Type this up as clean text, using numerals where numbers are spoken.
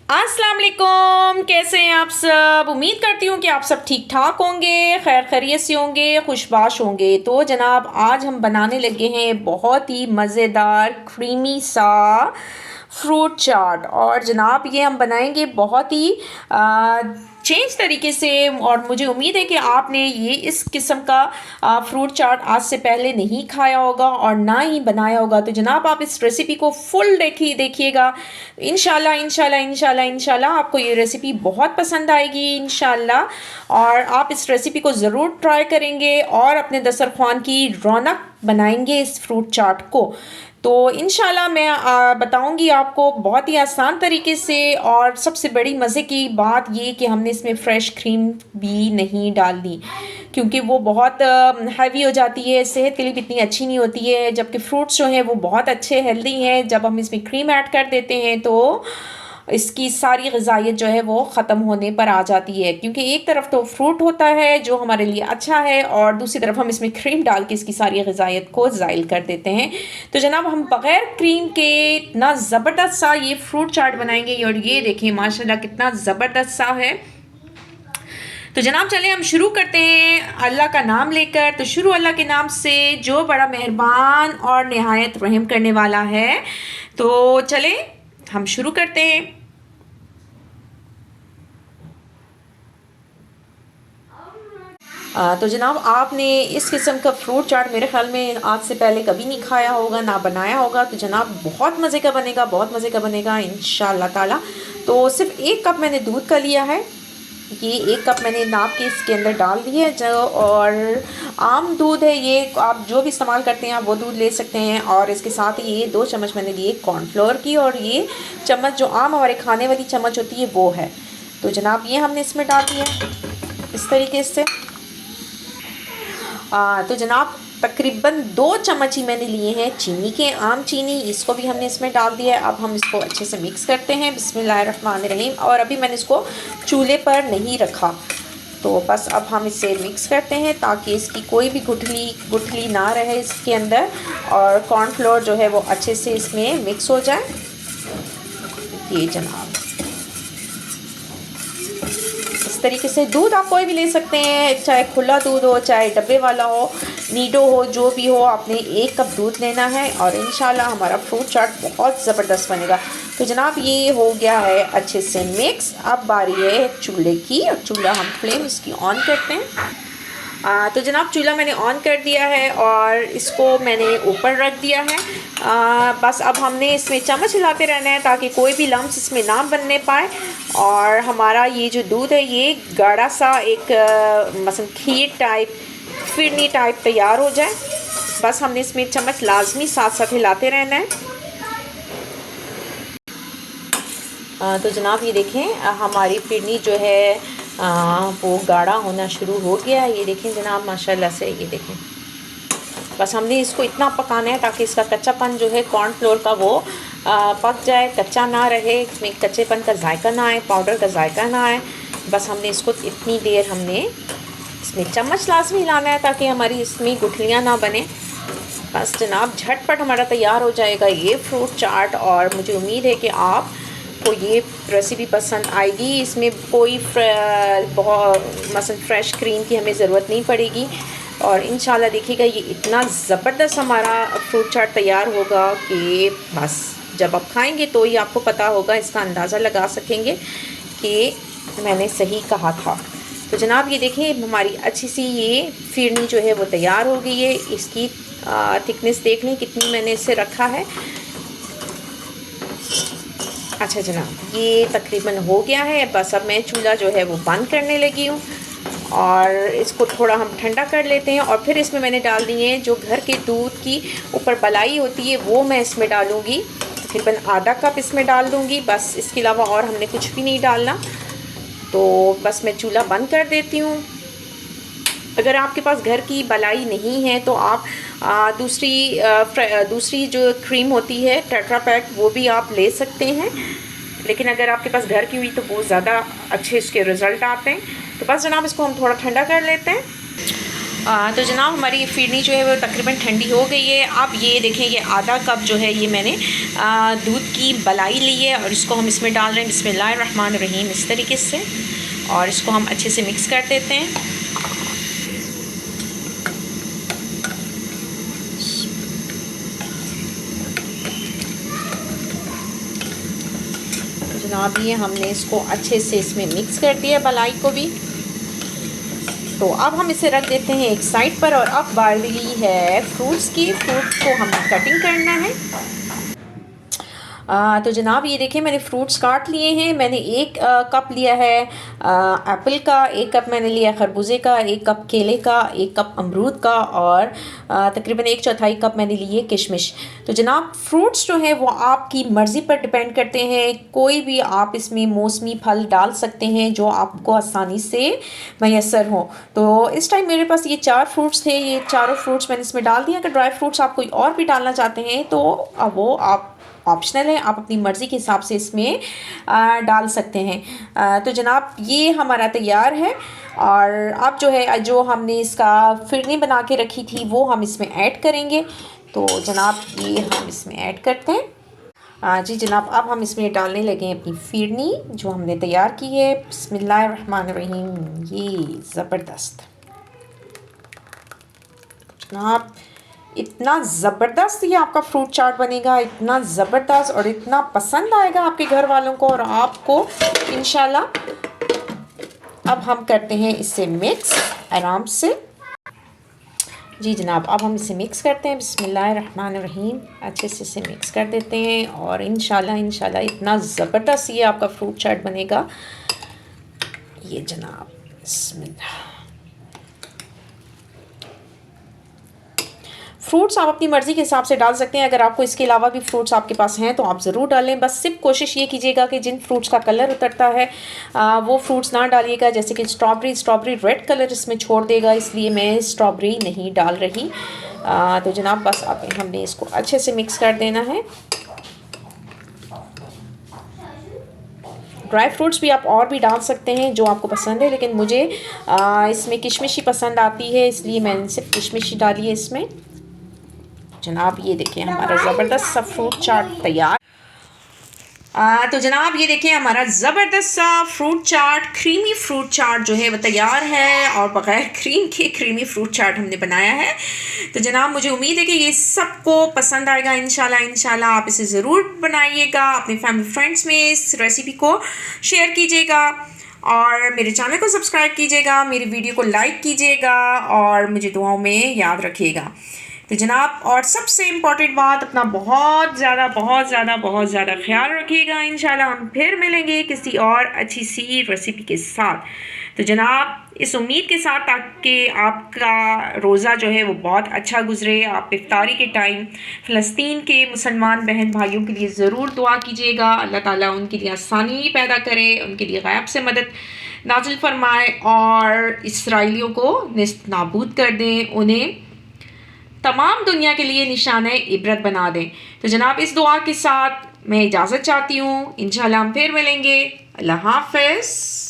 अस्सलाम वालेकुम, कैसे हैं आप सब। उम्मीद करती हूँ कि आप सब ठीक ठाक होंगे, खैर खैरियत से होंगे, खुशबाश होंगे। तो जनाब आज हम बनाने लगे हैं बहुत ही मज़ेदार क्रीमी सा फ्रूट चाट। और जनाब ये हम बनाएंगे बहुत ही चेंज तरीके से। और मुझे उम्मीद है कि आपने ये इस किस्म का फ्रूट चाट आज से पहले नहीं खाया होगा और ना ही बनाया होगा। तो जनाब आप इस रेसिपी को फुल देखिएगा। इंशाल्लाह इंशाल्लाह इंशाल्लाह इंशाल्लाह आपको ये रेसिपी बहुत पसंद आएगी इंशाल्लाह। और आप इस रेसिपी को ज़रूर ट्राई करेंगे और अपने दस्तरखान की रौनक बनाएंगे इस फ्रूट चाट को। तो इंशाल्लाह मैं बताऊंगी आपको बहुत ही आसान तरीके से। और सबसे बड़ी मज़े की बात ये कि हमने इसमें फ़्रेश क्रीम भी नहीं डाल दी, क्योंकि वो बहुत हैवी हो जाती है, सेहत के लिए भी इतनी अच्छी नहीं होती है। जबकि फ्रूट्स जो हैं वो बहुत अच्छे हेल्दी हैं। जब हम इसमें क्रीम ऐड कर देते हैं तो इसकी सारी ग़िज़ाइयत जो है वो ख़त्म होने पर आ जाती है, क्योंकि एक तरफ तो फ्रूट होता है जो हमारे लिए अच्छा है और दूसरी तरफ हम इसमें क्रीम डाल के इसकी सारी ग़िज़ाइयत को ज़ाइल कर देते हैं। तो जनाब हम बग़ैर क्रीम के इतना ज़बरदस्त सा ये फ्रूट चाट बनाएंगे। और ये देखें माशाल्लाह कितना ज़बरदस्त सा है। तो जनाब चले हम शुरू करते हैं अल्लाह का नाम लेकर। तो शुरू अल्लाह के नाम से जो बड़ा मेहरबान और नहायत रहम करने वाला है। तो चले हम शुरू करते हैं। तो जनाब आपने इस किस्म का फ्रूट चाट मेरे ख्याल में आज से पहले कभी नहीं खाया होगा, ना बनाया होगा। तो जनाब बहुत मज़े का बनेगा, बहुत मज़े का बनेगा इंशाल्लाह ताला। तो सिर्फ 1 कप मैंने दूध का लिया है। ये 1 कप मैंने नाप के इसके अंदर डाल दिया है। और आम दूध है, ये आप जो भी इस्तेमाल करते हैं आप वो दूध ले सकते हैं। और इसके साथ ही ये 2 चम्मच मैंने लिए कॉर्नफ्लोर की, और ये चम्मच जो आम हमारे खाने वाली चम्मच होती है वो है। तो जनाब ये हमने इसमें डाल दिया इस तरीके से। तो जनाब तकरीबन 2 चम्मच ही मैंने लिए हैं चीनी के, आम चीनी, इसको भी हमने इसमें डाल दिया है। अब हम इसको अच्छे से मिक्स करते हैं बिस्मिल्लाहिर्रहमानिर्रहीम। और अभी मैंने इसको चूल्हे पर नहीं रखा, तो बस अब हम इसे मिक्स करते हैं ताकि इसकी कोई भी गुठली ना रहे इसके अंदर, और कॉर्नफ्लोर जो है वो अच्छे से इसमें मिक्स हो जाए। ये जनाब इस तरीके से दूध आप कोई भी ले सकते हैं, चाहे खुला दूध हो, चाहे डब्बे वाला हो, नीडो हो, जो भी हो। आपने 1 कप दूध लेना है और इंशाल्लाह हमारा फ्रूट चाट बहुत ज़बरदस्त बनेगा। तो जनाब ये हो गया है अच्छे से मिक्स। अब बारी है चूल्हे की, और चूल्हा हम फ्लेम इसकी ऑन करते हैं। तो जनाब चूल्हा मैंने ऑन कर दिया है और इसको मैंने ऊपर रख दिया है। बस अब हमने इसमें चम्मच हिलाते रहना है ताकि कोई भी लम्स इसमें ना बनने पाए। और हमारा ये जो दूध है ये गाढ़ा सा एक मसलन खीर टाइप, फिरनी टाइप तैयार हो जाए। बस हमने इसमें चम्मच लाजमी साथ साथ हिलाते रहना है। तो जनाब ये देखें हमारी फिरनी जो है वो गाढ़ा होना शुरू हो गया है। ये देखें जनाब माशाल्लाह से, ये देखें। बस हमने इसको इतना पकाना है ताकि इसका कच्चापन जो है कॉर्नफ्लोर का वो पक जाए, कच्चा ना रहे, इसमें कच्चेपन का जायका ना आए, पाउडर का जायका ना आए। बस हमने इसको इतनी देर हमने इसमें चम्मच लाजमी हिलाना है ताकि हमारी इसमें गुठलियाँ ना बने। बस जनाब झटपट हमारा तैयार हो जाएगा ये फ्रूट चाट। और मुझे उम्मीद है कि आप को ये रेसिपी पसंद आएगी। इसमें कोई बहुत मसलन फ़्रेश क्रीम की हमें ज़रूरत नहीं पड़ेगी। और इंशाल्लाह देखिएगा ये इतना ज़बरदस्त हमारा फ्रूट चाट तैयार होगा कि बस जब आप खाएंगे तो ही आपको पता होगा, इसका अंदाज़ा लगा सकेंगे कि मैंने सही कहा था। तो जनाब ये देखें हमारी अच्छी सी ये फिरनी जो है वो तैयार हो गई है। इसकी थिकनेस देख लें कितनी मैंने इसे रखा है। अच्छा जनाब ये तकरीबन हो गया है। बस अब मैं चूल्हा जो है वो बंद करने लगी हूँ और इसको थोड़ा हम ठंडा कर लेते हैं। और फिर इसमें मैंने डाल दिए हैं जो घर के दूध की ऊपर बलाई होती है वो मैं इसमें डालूँगी, तकरीबन आधा कप इसमें डाल दूँगी। बस इसके अलावा और हमने कुछ भी नहीं डालना। तो बस मैं चूल्हा बंद कर देती हूँ। अगर आपके पास घर की बलाई नहीं है तो आप दूसरी जो क्रीम होती है टेट्रा पैक वो भी आप ले सकते हैं, लेकिन अगर आपके पास घर की हुई तो बहुत ज़्यादा अच्छे इसके रिज़ल्ट आते हैं। तो बस जनाब इसको हम थोड़ा ठंडा कर लेते हैं। तो जनाब हमारी फिरनी जो है वो तकरीबन ठंडी हो गई है। अब ये देखें ये आधा कप जो है ये मैंने दूध की मलाई ली है और इसको हम इसमें डाल रहे हैं बिस्मिल्लाहिर्रहमानिर्रहीम इस तरीके से, और इसको हम अच्छे से मिक्स कर देते हैं। तो जनाब ये हमने इसको अच्छे से इसमें मिक्स कर दिया मलाई को भी। तो अब हम इसे रख देते हैं एक साइड पर, और अब बारी है फ्रूट्स की। फ्रूट को हमें कटिंग करना है। तो जनाब ये देखिए मैंने फ्रूट्स काट लिए हैं। मैंने एक कप लिया है एप्पल का, एक कप मैंने लिया खरबूजे का, एक कप केले का, एक कप अमरूद का, और तकरीबन 1/4 कप मैंने लिए किशमिश। तो जनाब फ्रूट्स जो है वो आपकी मर्ज़ी पर डिपेंड करते हैं। कोई भी आप इसमें मौसमी फल डाल सकते हैं जो आपको आसानी से मैसर हो। तो इस टाइम मेरे पास ये 4 फ्रूट्स थे, ये चारों फ्रूट्स मैंने इसमें डाल दिया। अगर ड्राई फ्रूट्स आप कोई और भी डालना चाहते हैं तो अब वो आप ऑप्शनल है, आप अपनी मर्ज़ी के हिसाब से इसमें डाल सकते हैं। तो जनाब ये हमारा तैयार है, और अब जो है जो हमने इसका फिरनी बना के रखी थी वो हम इसमें ऐड करेंगे। तो जनाब ये हम इसमें ऐड करते हैं। जी जनाब अब हम इसमें डालने लगे हैं अपनी फिरनी जो हमने तैयार की है। बिस्मिल्लाहिर्रहमानिर्रहीम। ये ज़बरदस्त जनाब, इतना ज़बरदस्त ये आपका फ्रूट चाट बनेगा, इतना ज़बरदस्त और इतना पसंद आएगा आपके घर वालों को और आपको इंशाल्लाह। अब हम करते हैं इसे मिक्स आराम से। जी जनाब अब हम इसे मिक्स करते हैं बिस्मिल्लाहिर्रहमानिर्रहीम। अच्छे से इसे मिक्स कर देते हैं और इंशाल्लाह इतना ज़बरदस्त ये आपका फ्रूट चाट बनेगा। ये जनाब बिस्मिल्लाह। फ्रूट्स आप अपनी मर्ज़ी के हिसाब से डाल सकते हैं। अगर आपको इसके अलावा भी फ्रूट्स आपके पास हैं तो आप ज़रूर डालें। बस सिर्फ कोशिश ये कीजिएगा कि जिन फ्रूट्स का कलर उतरता है वो फ्रूट्स ना डालिएगा। जैसे कि स्ट्रॉबेरी रेड कलर इसमें छोड़ देगा, इसलिए मैं स्ट्रॉबेरी नहीं डाल रही। तो जनाब बस अब हमने इसको अच्छे से मिक्स कर देना है। ड्राई फ्रूट्स भी आप और भी डाल सकते हैं जो आपको पसंद है, लेकिन मुझे इसमें किशमिश ही पसंद आती है, इसलिए मैंने सिर्फ किशमिश ही डाली है इसमें। जनाब ये देखिए हमारा ज़बरदस्त सा फ्रूट चाट तैयार। तो जनाब ये देखिए हमारा ज़बरदस्त सा फ्रूट चाट, क्रीमी फ्रूट चाट जो है वो तैयार है, और बग़ैर क्रीम के क्रीमी फ्रूट चाट हमने बनाया है। तो जनाब मुझे उम्मीद है कि ये सबको पसंद आएगा इंशाल्लाह। आप इसे ज़रूर बनाइएगा, अपने फैमिली फ्रेंड्स में इस रेसिपी को शेयर कीजिएगा, और मेरे चैनल को सब्सक्राइब कीजिएगा, मेरी वीडियो को लाइक कीजिएगा, और मुझे दुआओं में याद रखिएगा। तो जनाब और सबसे इम्पॉर्टेंट बात, अपना बहुत ज़्यादा ख्याल रखिएगा। इंशाल्लाह हम फिर मिलेंगे किसी और अच्छी सी रेसिपी के साथ। तो जनाब इस उम्मीद के साथ ताकि आपका रोज़ा जो है वो बहुत अच्छा गुजरे। आप इफ्तारी के टाइम फ़लस्तीन के मुसलमान बहन भाइयों के लिए ज़रूर दुआ कीजिएगा। अल्लाह ताला उनके लिए आसानी पैदा करे, उनके लिए ग़ैब से मदद नाज़िल फरमाए, और इसराइलियों को निस्त नाबूद कर दें, उन्हें तमाम दुनिया के लिए निशान इबरत बना दें। तो जनाब इस दुआ के साथ मैं इजाज़त चाहती हूँ। इंशाल्लाह हम फिर मिलेंगे। अल्लाह हाफ़िज़।